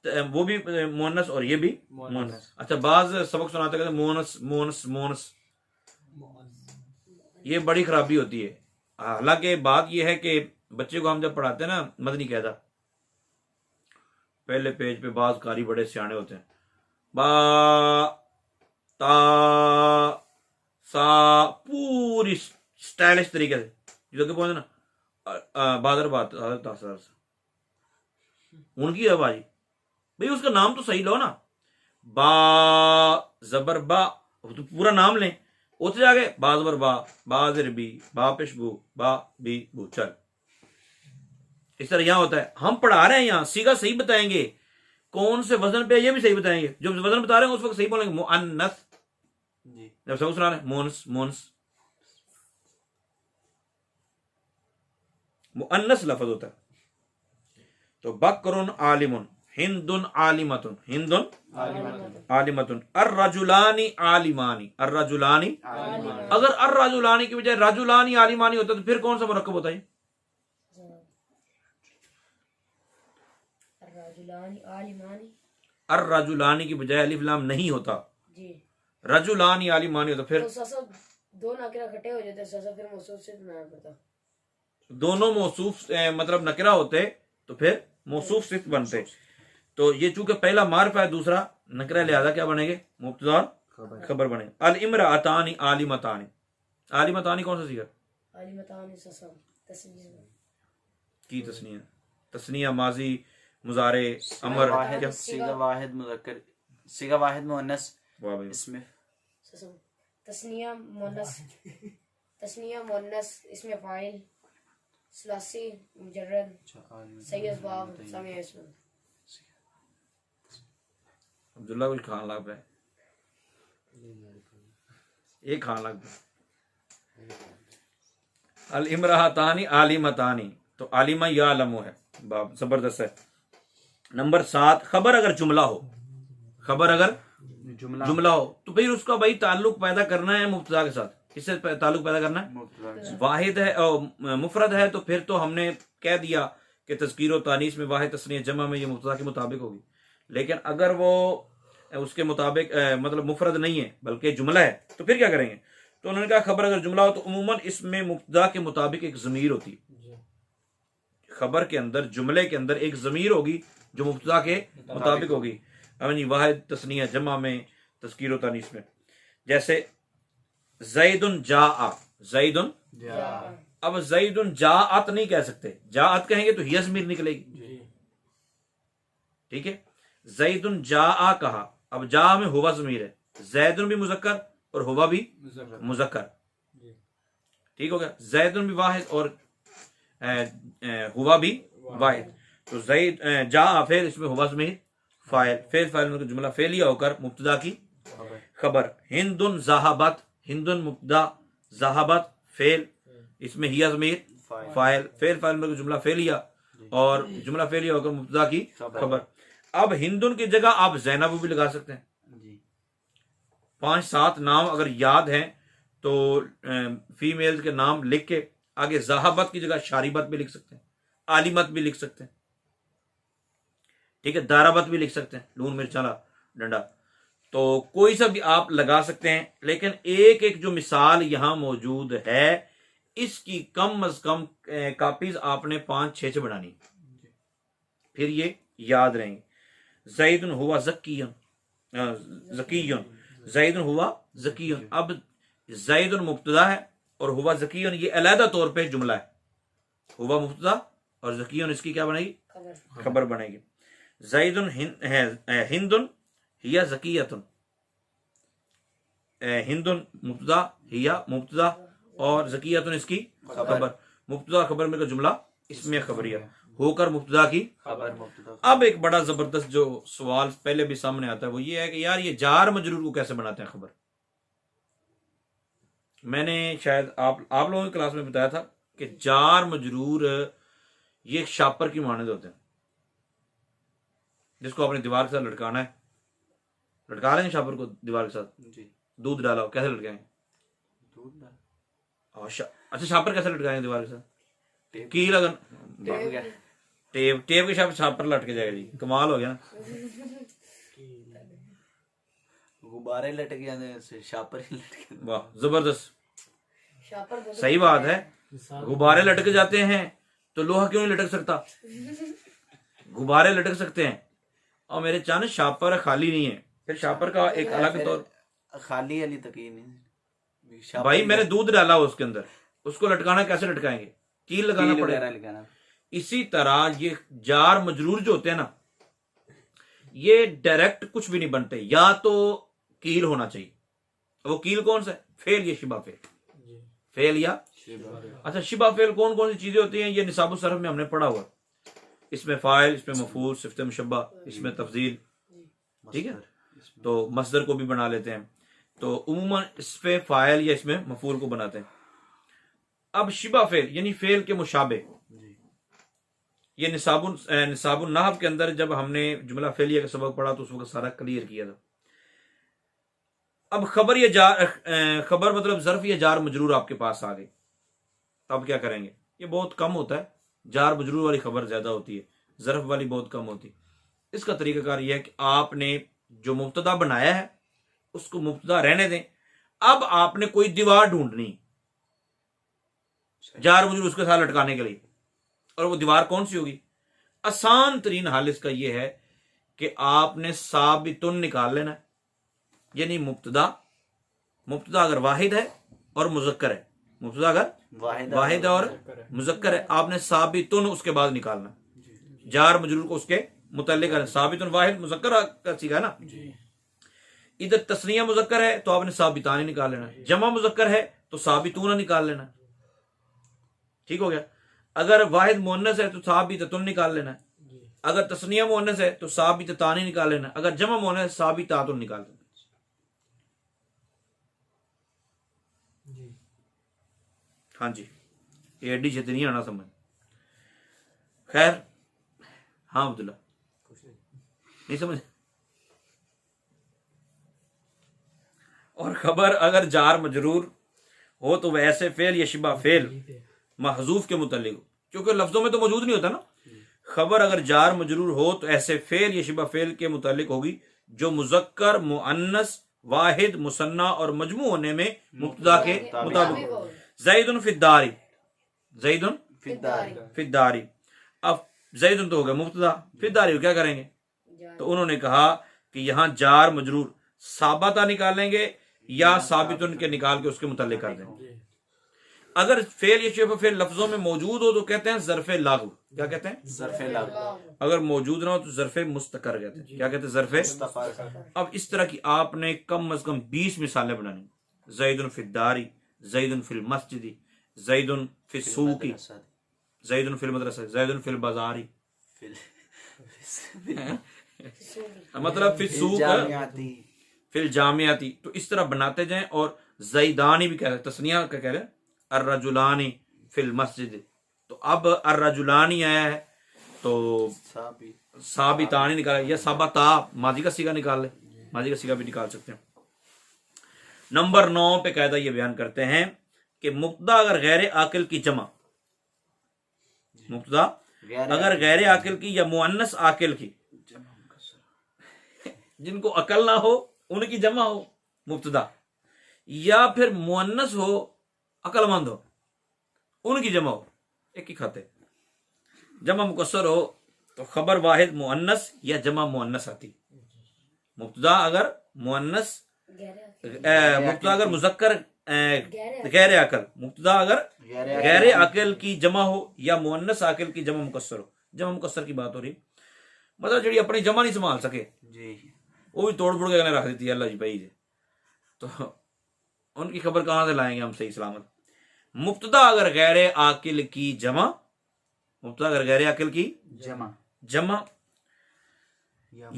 वो भी मुअन्नस और ये भी मुअन्नस। अच्छा, बाज सबक सुनाते कहते मुअन्नस मुअन्नस मुअन्नस, ये बड़ी खराबी होती है। हालांकि बात यह है कि बच्चे को हम जब पढ़ाते हैं ना, मदनी कहता पहले पेज पे बाज कारी बड़े सियाने होते हैं, बा ता सा, पूरी स्टाइलिश तरीके से जो कि पहुंचे ना बादर बात उनकी आवाज भाई, उसका नाम तो सही लो ना, बा जबर बा, तो पूरा नाम लें, उसे जाके बाजबर बा, बाजर बी, बा पेशबू, बा बी बू। चल इस तरह यहाँ होता है, हम पढ़ा रहे हैं यहाँ सीगा सही बताएंगे, कौन से वजन पे ये भी सही बताएंगे, जब वजन बता रहे हैं उस वक्त सही बोलेंगे। मुअन्नस जी जब सब सुना रहे मोन्स मोन्स, मुअन्नस लफ्ज होता है। तो बकरुन आलिमुन, हिंदुन आलिमतुन, हिंदुन आलिमतुन, अर्रजुलानी आलिमानी, अर्रजुलानी। अगर अर्रजुलानी की बजाय रजुलानी आलिमानी होता तो फिर कौन सा मुरक्कब होता है? रजुलानी आलिमानी अर्रजुलानी की बजाय अलिफ लाम नहीं होता, जी। रजुलानी आलिमानी होता। फिर तो ससा दो नाकिरा इकट्ठे हो जाते, ससा फिर मौसूफ से बनाना पड़ता। दोनों मौसूफ मतलब नकरा होते तो फिर मौसूफ सिर्फ बनते। तो ये चूंकि पहला मारिफा है दूसरा नकरा, लिहाजा क्या बनेंगे? मुब्तदा और खबर बनेंगे। अल इमरातानी आलिमतानी, आलिमतानी कौन सा सीगा? आलिमतानी ससा तस्नीया की तस्निया, तस्निया माजी मुजारे अमर वाहिद क्या? सीगा वाहिद मुज़क्कर, सीगा वाहिद मुअन्नस वाह भाई, इसमें ससा तस्निया मुअन्नस, तस्निया मुअन्नस इसमें फाइल सलासी मुजर्रद सही असबाब सामी इसमें। अब्दुल्ला कुछ खान लग पे, एक खान लग पे। अल इमरातानी आलिमतानी, तो आलिमा या लमो है, बाब जबरदस्त है। नंबर 7, खबर अगर जुमला हो, खबर अगर जुमला हो तो फिर उसका भाई ताल्लुक पैदा करना है मुब्तदा के साथ। किससे ताल्लुक पैदा करना है? मुब्तदा वाहिद है और मुफरद है तो फिर तो हमने कह दिया कि तज़कीर और तानीस में वाहिद तस्नीया जमा में ये मुब्तदा के मुताबिक होगी। लेकिन अगर वो उसके मुताबिक मतलब मुफरद नहीं है बल्कि जुमला है तो फिर क्या करेंगे? तो उन्होंने कहा खबर अगर जुमला हो तो उमूमन इसमें मुब्तदा के मुताबिक एक ज़मीर होती है। खबर के अंदर, जुमले के अंदर एक ज़मीर होगी जो मुब्तदा के मुताबिक होगी, यानी वाहिद तस्नीया जमा में, तज़कीर और तानीस में। जैसे ज़ैदुन जाआ, ज़ैदुन, अब ज़ैदुन जाअत नहीं कह सकते, जाअत कहेंगे तो हिया ज़मीर निकलेगी, ठीक है। ज़ैदुन जाआ कहा, अब जा में हुवा ज़मीर है, ज़ैदुन भी मुज़क्कर और हुवा भी मुज़क्कर, ठीक हो गया। ज़ैदुन भी वाहिद और हुवा भी वाहिद, तो ज़ैद जा फिर इसमें हुवा ज़मीर फाइल, फेल फाइल में जुमला फेलिया होकर मुब्तदा की खबर। हिंदुन ज़हाबत, हिंदुन मुब्तदा, ज़हाबत फेल, इसमें हिया ज़मीर फाइल, फेल फाइल में जुमला फेलिया और जुमला फेलिया होकर मुब्तदा की खबर। अब हिंदुन की जगह आप ज़ैनब भी लगा सकते हैं। जी 5-7 नाम अगर याद हैं तो फीमेल्स के नाम लिख के आगे ज़हाबत की जगह शारिबत भी लिख सकते हैं, आलिमत भी लिख सकते हैं, ठीक है, दाराबत भी लिख सकते हैं, लून मिर्चाला डंडा, तो कोई सा भी आप लगा सकते हैं। लेकिन एक एक जो मिसाल यहां मौजूद है इसकी कम अज कम कापीज आपने 5-6 से बनानी, फिर ये याद रहेंगे। ज़ैदुन हुआ ज़कियन, ज़कियन, ज़ैदुन हुआ ज़कियन। अब ज़ैदुन मुब्तदा है और हुआ ज़कियन ये अलहदा तौर पे जुमला है, हुआ मुब्तदा और ज़कियन इसकी क्या बनेगी? खबर बनेगी। ज़ैदुन हिंदुन हिया ज़कियतुन, हिंदुन मुब्तदा, हिया मुब्तदा और ज़कियतुन इसकी खबर। मुब्तदा खबर में का जुमला इसमें खबरिया होकर मुब्तदा की खबर मुब्तदा। अब एक बड़ा जबरदस्त जो सवाल पहले भी सामने आता है वो ये है कि यार ये जार मजरूर को कैसे बनाते हैं खबर। मैंने शायद आप लोगों की क्लास में बताया था कि जार मजरूर ये शापर की मानद होते हैं जिसको अपनी दीवार के साथ लटकाना है। लटका लेंगे शापर को दीवार के साथ, जी दूध डाला हो, कैसे लटकाएंगे? दूध डाल, अच्छा शापर कैसे लटकाएंगे दीवार के साथ? टेप की लगन टेप हो गया। टेप के साथ शापर लटके जाएगा जी, कमाल हो गया ना। गुब्बारे लटक जाते हैं उससे, शापर ही लटके। वाह जबरदस्त, शापर दोनों सही बात है। गुब्बारे लटक जाते हैं तो लोहा क्यों नहीं लटक सकता? गुब्बारे लटक सकते हैं। और मेरे चाने शापर खाली नहीं है, फिर शापर का एक अलग तौर। खाली अली तकी नहीं शापर भाई मैंने दूध डाला हो उसके अंदर, उसको लटकाना कैसे लटकाएंगे? कील लगाना कील पड़ेगा। वगैरह लगाना। इसी तरह ये जार मजरूर जो होते हैं ना, ये डायरेक्ट कुछ भी नहीं बनते, या तो कील होना चाहिए। वो कील कौन सा है? फेल या शिबा फेल, फेल या अच्छा शिबा फेल कौन कौन सी चीजें होती हैं ये निसाबुस सरफ में हमने पढ़ा हुआ। इसमें फ़ाइल, इसमें मफूल, सिफ़त मुशब्बा, इसमें तफजील, ठीक है। तो मसदर को भी बना लेते हैं, तो उम्मन इसमें फ़ाइल या इसमें मफूल को बनाते हैं। अब शिबा फेल यानी फेल के मुशाबे, ये निसाबुन नाहव के अंदर जब हमने जुमला फेलिया का सबक पढ़ा तो उस वक्त सारा क्लियर किया था। अब खबर या जार, खबर मतलब ज़र्फ या जार मजरूर आपके पास आ गई, तब क्या करेंगे? ये बहुत कम होता है, जार मजरूर वाली खबर ज्यादा होती है, ज़र्फ वाली बहुत कम होती है। इसका तरीकाकार यह है कि आपने जो मुब्तदा बनाया है उसको मुब्तदा रहने दें। अब आपने कोई दीवार ढूंढनी जार मजरूर उसके साथ लटकाने के लिए, और वो दीवार कौन सी होगी? आसान तरीन हाल इसका यह है कि आपने साबितुन निकाल लेना है, यानी मुब्तदा अगर वाहिद है और मुज़क्कर है, मुब्तदा अगर वाहिद है और मुज़क्कर है, आपने साबितुन उसके बाद निकालना, जार मजरूर को उसके मुतल्लिक है। साबितुन वाहिद मुज़क्कर का सीखा है ना। इधर तस्निया मुज़क्कर है तो आपने साबितानी निकाल लेना, जमा मुज़क्कर है तो साबितूना निकाल लेना, ठीक हो गया। अगर वाहिद मुअन्नस है तो साबिततुन निकाल लेना, अगर तस्निया मुअन्नस है तो साबिततानी निकाल लेना, अगर जमा मुअन्नस है साबितातुन निकाल लेना। हाँ जी, ये एडी छेती नहीं आना समझ। खैर, हाँ अब्दुल्ला नहीं समझ। और खबर अगर जार मजरूर हो तो वैसे फेल या शिबा फेल महजूफ के मुतल्लिक हो, क्योंकि लफ्जों में तो मौजूद नहीं होता ना। खबर अगर जार मजरूर हो तो ऐसे फेल या शिबा फेल के मुतल्लिक होगी जो मुज़क्कर, मुअन्नस, वाहिद, मुसन्ना और मजमू होने में मुब्तदा के मुताबिक हो। ज़ैदुन फिद्दारी, ज़ैदुन फिद्दारी। अब ज़ैदुन तो हो गया मुब्तदा, फिद्दारी क्या करेंगे? तो उन्होंने कहा कि यहां जार मजरूर साबता निकालेंगे या साबितुन के निकाल के उसके मुतल्लिक कर देंगे। अगर फेल या शिबा फेल लफ्जों में मौजूद हो तो कहते हैं ज़र्फ़े लागू। क्या कहते हैं? ज़र्फ़े लागू। अगर मौजूद ना हो तो ज़र्फ़े मुस्तकर कहते हैं। क्या कहते हैं? ज़र्फ़े। अब इस तरह की आपने कम अज कम 20 मिसालें बनानी। ज़ैदुन फिद्दारी, ज़ैदुन फिल मस्जिदी, ज़ैदुन फिल सूकी, ज़ैदुन फिल मदरसा, ज़ैदुन फिल बाजारी, मतलब फिल सूक, फिल जामियाती। तो इस तरह बनाते जाएं। और ज़ैदानी भी कह रहे, तस्निया का कह रहे, अर्रजुलानी फिल मस्जिद। तो अब अर्रजुलानी आया है तो साबितानी निकाला, या साबता माजी का सीगा निकाल ले, माजी का सीगा भी निकाल सकते हैं। नंबर 9 पे कायदा ये बयान करते हैं कि मुब्तदा अगर गैर आकिल की जमा, मुब्तदा अगर गैर आकिल की या मुअन्नस आकिल की, जिनको अकल ना हो उनकी जमा हो मुब्तदा, या फिर मुअन्नस हो अकलमंद हो उनकी जमा हो, एक ही खाते। जमा मुकस्सर हो तो खबर वाहिद मुअन्नस या जमा मुअन्नस आती। मुब्तदा अगर मुअन्नस, मुब्तदा अगर मुज़क्कर गैर अकल, मुब्तदा अगर गैर अकल की जमा हो या मुअन्नस अकल की जमा मुकस्सर हो। जमा मुकस्सर की बात हो रही, मतलब जी अपनी जमा नहीं संभाल सके वो भी तोड़ फोड़ के रख देती है अल्लाह जी भाई जी, तो उनकी खबर कहां से लाएंगे हम सही सलामत। मुब्तदा अगर गैर आकिल की जमा, मुब्तदा अगर गैर आकिल की जमा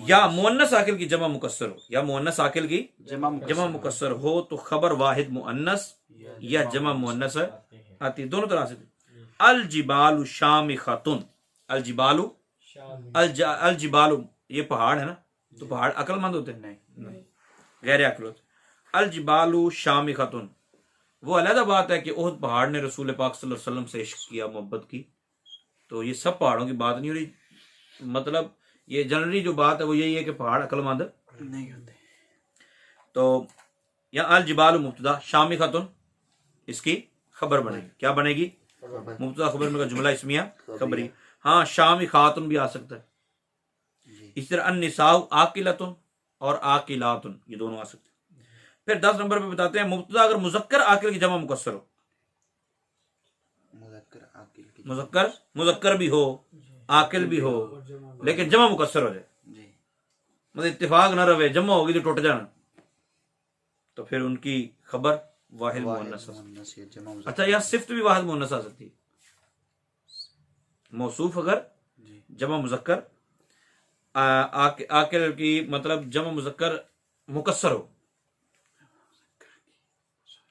या मुअन्नस आकिल की जमा मुकस्सर हो, या मुअन्नस आकिल की जमा मुकस्सर हो तो खबर वाहिद मुअन्नस या जमा मुअन्नस आती, दोनों तरह से। अल जिबालु शामिखतुन, अल जिबालु, अल जिबालु ये पहाड़ है ना, तो पहाड़ अकलमंद होते हैं? नहीं, गैर अकल होते। अल जिबालु शामिखतुन, वो अलग बात है कि ओहद पहाड़ ने रसूल पाक सल्लल्लाहु अलैहि वसल्लम से इश्क किया, मोहब्बत की, तो ये सब पहाड़ों की बात नहीं हो रही। मतलब ये जनरली जो बात है वो यही है कि पहाड़ अकलमंद नहीं होते। तो यहाँ अल जिबालु मुब्तदा, शामिखतुन इसकी खबर बनेगी। क्या बनेगी? मुब्तदा खबर में का जुमला इसमिया खबरी। हाँ, शामिखातुन भी आ सकता है। इस तरह अन्निसाउ आकिलतुन और आकिलातुन, ये दोनों आ सकते हैं। फिर 10 नंबर पे बताते हैं मुब्तदा अगर मुज़क्कर आकिल की जमा मुकस्सर हो, मुज़क्कर भी हो आकिल भी हो लेकिन जमा मुकस्सर हो जाए, मतलब इत्तेफाक ना रहे, जमा होगी तो टूट जाना, तो फिर उनकी खबर वाहिद मुअन्नस। अच्छा, यहाँ सिफ्त भी वाहिद मुअन्नस आ सकती है। मौसूफ अगर जमा मुजक्कर आकिल की मतलब जमा मुजक्कर मुकस्सर हो,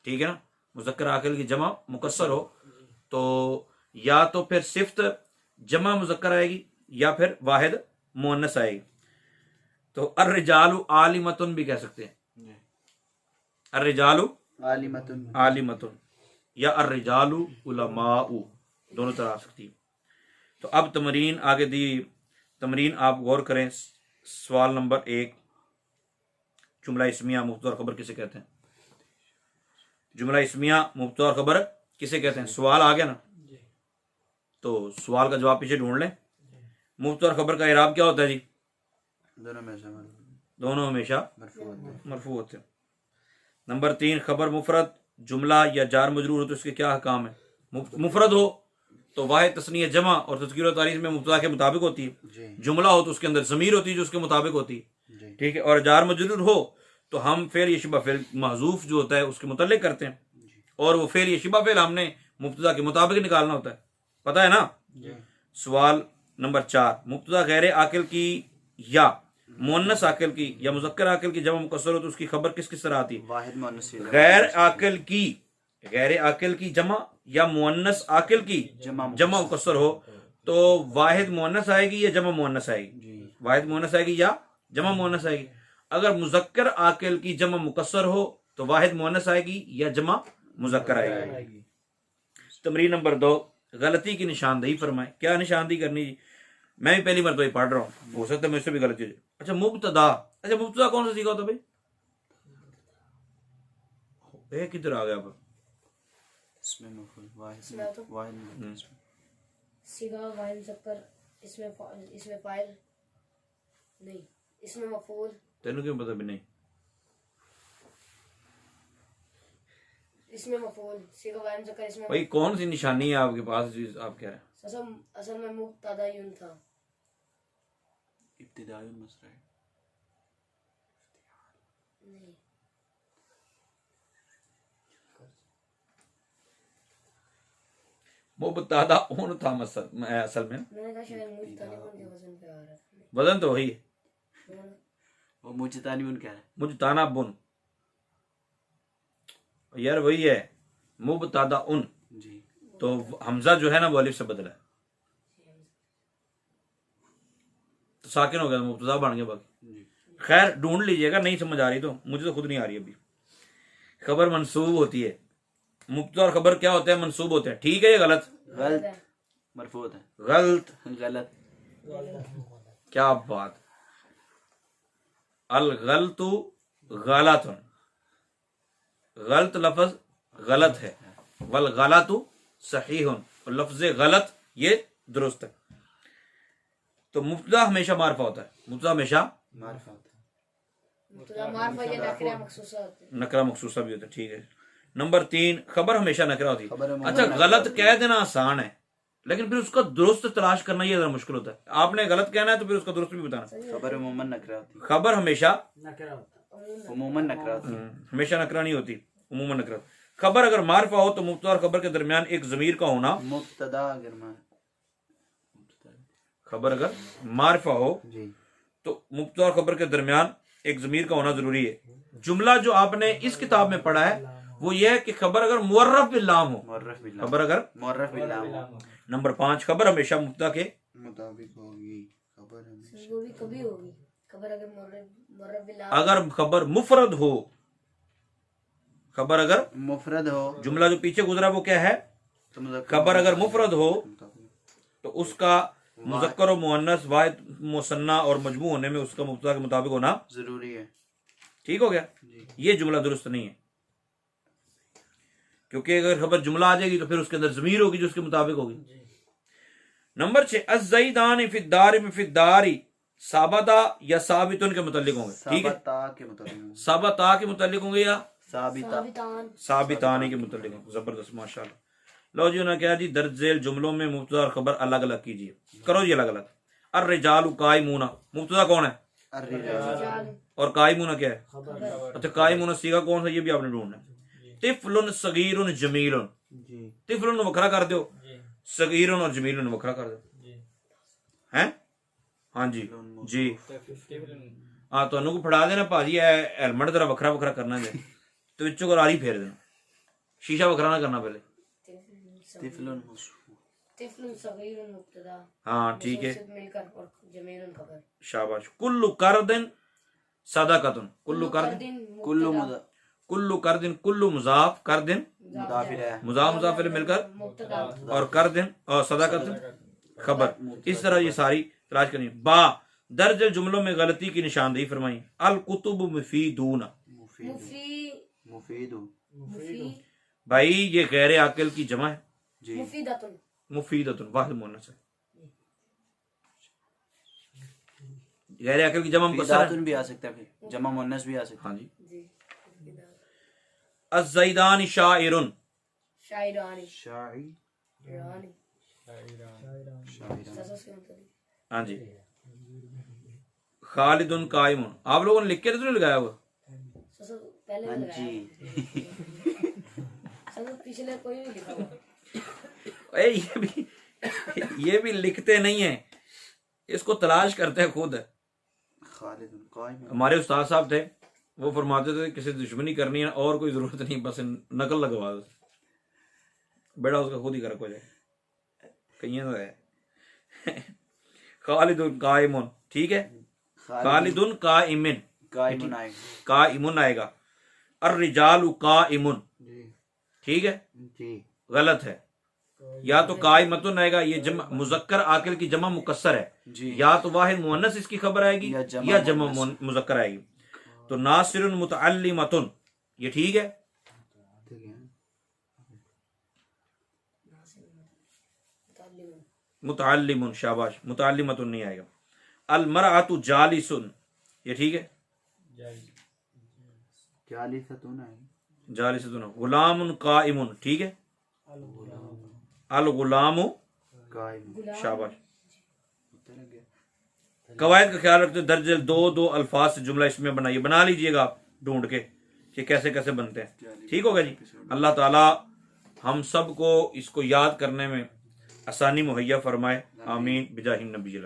ठीक है ना, मुजक्कर आकिल की जमा मुकस्सर हो तो या तो फिर सिफ्त जमा मुजक्कर आएगी या फिर वाहिद मुअन्नस आएगी। तो अर्रिजालु आलिमतुन भी कह सकते हैं, अर्रिजालु आलिमतुन या अर्रिजालु उलमाउ, दोनों तरह आ सकती है। तो अब तमरीन आगे दी, तमरीन आप गौर करें। सवाल नंबर 1, जुमला इस्मिया मुब्तदा और खबर किसे कहते हैं? जुमला इस्मिया मुब्तदा और खबर किसे कहते हैं? सवाल आ गया ना, तो सवाल का जवाब पीछे ढूंढ लें। मुब्तदा और खबर का इराब क्या होता है जी? दोनों हमेशा मरफू होते हैं। नंबर 3, खबर मुफरद जुमला या जार मजरूर हो तो इसके क्या हकाम है? मुफरद हो तो वाहिद तस्नीय जमा और तज़कीर और तारीफ में मुब्तदा के मुताबिक होती है। जुमला हो तो उसके अंदर ज़मीर होती है जो उसके मुताबिक होती है, ठीक है। और जार मजरूर हो तो हम फेल या शिबा फेल महजूफ जो होता है उसके मुतल्लिक करते हैं, और वो फेल या शिबा फेल हमने मुब्तदा के मुताबिक निकालना होता है, पता है ना। सवाल नंबर 4, मुब्तदा गैर आकिल की या मुअन्नस आकिल की या मुज़क्कर आकिल की जमा मुकस्सर हो तो उसकी खबर किस किस तरह आती है? वाहिद मुअन्नस गैर आकिल की, गैर आकिल की जमा या मुअन्नस आकिल की जमा मुकस्सर हो तो वाहिद मुअन्नस आएगी या जमा मुअन्नस आएगी? वाहिद मुअन्नस आएगी या जमा मुअन्नस आएगी? अगर मुज़क्कर आकिल की जमा मुकस्सर हो तो वाहिद मुअन्नस आएगी या जमा मुज़क्कर आएगी। तमरीन नंबर 2, गलती की निशानदेही फरमाएं। क्या निशानदेही करनी जी? मैं भी पहली मरतबा पढ़ रहा हूँ, हो सकता है मुझसे भी गलती हो जाए। अच्छा मुब्तदा, अच्छा मुब्तदा कौन सा सीखा होता भाई? किधर आ गया अब? सीगा वाहिद मुज़क्कर, इसमें फाइल नहीं, इसमें मफूल। तेनू क्यों पता भी नहीं? इसमें मफूल, सीगा वाहिद मुज़क्कर, इसमें भाई कौन सी निशानी है आपके पास जी, आप कह रहे हैं? असल में मुब्तदा यूं था, इब्तिदाई मसरा नहीं मुब्तदा उन था असल में मैंने कहा शायद मुब्तदा के वजन पे आ रहा है। वजन तो वही है, वो मुजतानी उन क्या है? मुजताना बुन, यार वही है मुब्तदा उन, जी तो हमजा जो है ना वो अलिफ से बदला है तो साकिन हो गया, मुब्तदा बन गया। बाकी खैर ढूंढ लीजिएगा, नहीं समझ आ रही तो, मुझे तो खुद नहीं आ रही अभी। खबर मंसूब होती है, मुब्तदा और खबर क्या होते हैं? मंसूब होते हैं, ठीक है। ये गलत गलत मरफूत है, गलत गलत क्या बात, अल गलतु गलतुन, गलत लफ्ज गलत है, वल गलतु सहीहुन, और लफ्ज गलत ये दुरुस्त है। तो मुब्तदा हमेशा मारफा होता है, मुब्तदा हमेशा मारफा मुब्तदा मारफा या नकरा मखसूसा होते हैं। नकरा मखसूसा भी होता है, ठीक है। नंबर 3, खबर हमेशा नकरा होती खबर है। है अच्छा गलत कह देना आसान है, लेकिन फिर उसका दुरुस्त तलाश करना ये जरा मुश्किल होता है। आपने गलत कहना है तो फिर उसका दुरुस्त भी बताना। खबर उमूमन नकरा होती खबर हमेशा है, उमूमन नकरा होती है। हमेशा नकरा नहीं होती, उमूमन नकरा। खबर अगर मारफा हो तो मुब्तदा और खबर के दरमियान एक जमीर का होना, मुब्तदा अगर खबर अगर मारफा हो जी तो मुब्तदा और खबर के दरमियान एक जमीर का होना जरूरी है। जुमला जो आपने इस किताब में पढ़ा है वो ये है कि खबर अगर मुअर्रफ बिल्लाम हो, मुअर्रफ बिल्लाह, खबर अगर मुअर्रफ बिल्लाह। नंबर 5, खबर हमेशा मुब्तदा के मुताबिक होगी, खबर हमेशा वो भी कभी होगी खबर अगर मुर्रब बिल्ला, अगर खबर मुफरद हो, खबर अगर मुफरद हो जुमला जो पीछे गुजरा वो क्या है? तो मुज़क्कर खबर अगर मुफरद हो तो उसका मुज़क्कर और मुअन्नस वाहिद मुसन्ना और मजमू होने में उसका मुब्तदा के मुताबिक होना जरूरी है। ठीक हो गया। ये जुमला दुरुस्त नहीं है, क्योंकि अगर खबर जुमला आ जाएगी तो फिर उसके अंदर ज़मीर होगी जो उसके मुताबिक होगी। नंबर 6, अज़्ज़ैदानी फिद्दारी साबता या साबितुन के मुतालिक होंगे, ठीक है। साबता के मुताबिक, साबता के मुतालिक होंगे या साबिता साबितानी के मुतालिक होंगे। जबरदस्त माशाल्लाह। लो जी उन्होंने क्या जी, दर्ज झेल जुमलों में मुब्तदा और खबर अलग अलग कीजिए। करो जी अलग अलग। अर्रिजालु काइमूना, मुब्तदा कौन है अर्रिजाल और काइमूना क्या है? अच्छा काइमूना सीगा कौन सा, ये भी आपने ढूंढना है। तिफलुन सगीरुन जमीलुन, जी तिफलुन वखरा कर दो, सगीरुन और जमीलुन वखरा कर दो। हैं हाँ जी जी हाँ ਤੁਹਾਨੂੰ को फड़ा देना भाजी हेलमेट जरा वखरा वखरा करना जे तो विचों गरारी फेर देना शीशा वखरा ना करना पहले तिफलुन मशहूर तिफलुन सगीरुन मुब्तदा हाँ ठीक है मुतवस्सित मिलकर और जमीरुन खबर शाबाश कुल्लु करदिन सदाकतुन कुल्लु करदिन कुल्लु कुल्लु करदिन कुल्लु मुजाफ करदिन मुदाफिर है मुजाफ मुजाफिर मिलकर मुब्तदा और करदिन और सदाकतुन खबर इस तरह ये सारी तलाश करनी बा दर्ज जुमलों में गलती की निशानदेही फरमाई अल कुतुब मुफीदून मुफी मुफीदु मुफी भाई ये गैर आकिल की जमा है जी मुफीदतुन मुफीदतुन वाहिद मुअन्नस है गैर आकिल की जमा मुकस्सर है फिदातुन भी आ सकता है फिर जमा मुन्नस भी आ सकता हाँ जी जी अज़्ज़ैदानी शाइरुन शायरानी है शाई रानी शायरा ससा से मुतदी हाँ जी खालिदुन कायमुन आप लोगों ने लिख के तो नहीं लगाया हुआ ससा पहले हाँ भी लगाया जी ससा पिछले कोई नहीं लिखा हुआ ए ये भी लिखते नहीं है इसको तलाश करते हैं खुद खालिदुन कायम हमारे उस्ताद साहब थे वो फरमाते थे किसी दुश्मनी करनी है और कोई जरूरत नहीं बस नकल लगवा दो बेटा उसका खुद ही कर हो जाए कहीं तो है खालिदुन कायमुन ठीक है खालिदुन काइमिन कायमुन आएगा काइमुन आएगा और रिजालु काइमुन जी ठीक है जी गलत है या तो काइमतुन आएगा ये जमा मुजक्कर आकिल की जमा मुकस्सर है जी या तो वाहिद मुअन्नस इसकी खबर आएगी या या जमा मुजक्कर आएगी तो नासिरुन मुतअल्लिमतुन ये ठीक है ठीक है मुतअल्लिमुन शाबाश मुतअल्लिमतुन नहीं आएगा अल मरअतु जालिसुन ये ठीक है क्या लिखतुन आएगा जालिसुन गुलामुन काइमुन ठीक है अल गुलामु कायम शाबाश उतर गया कवायद का ख्याल रखते दर्जे दो दो अल्फाज से जुमला इसमें बनाइए बना लीजिएगा आप ढूंढ के कि कैसे कैसे बनते हैं ठीक होगा जी अल्लाह ताला हम सब को इसको याद करने में आसानी मुहैया फरमाए आमीन बिजाहिन नबी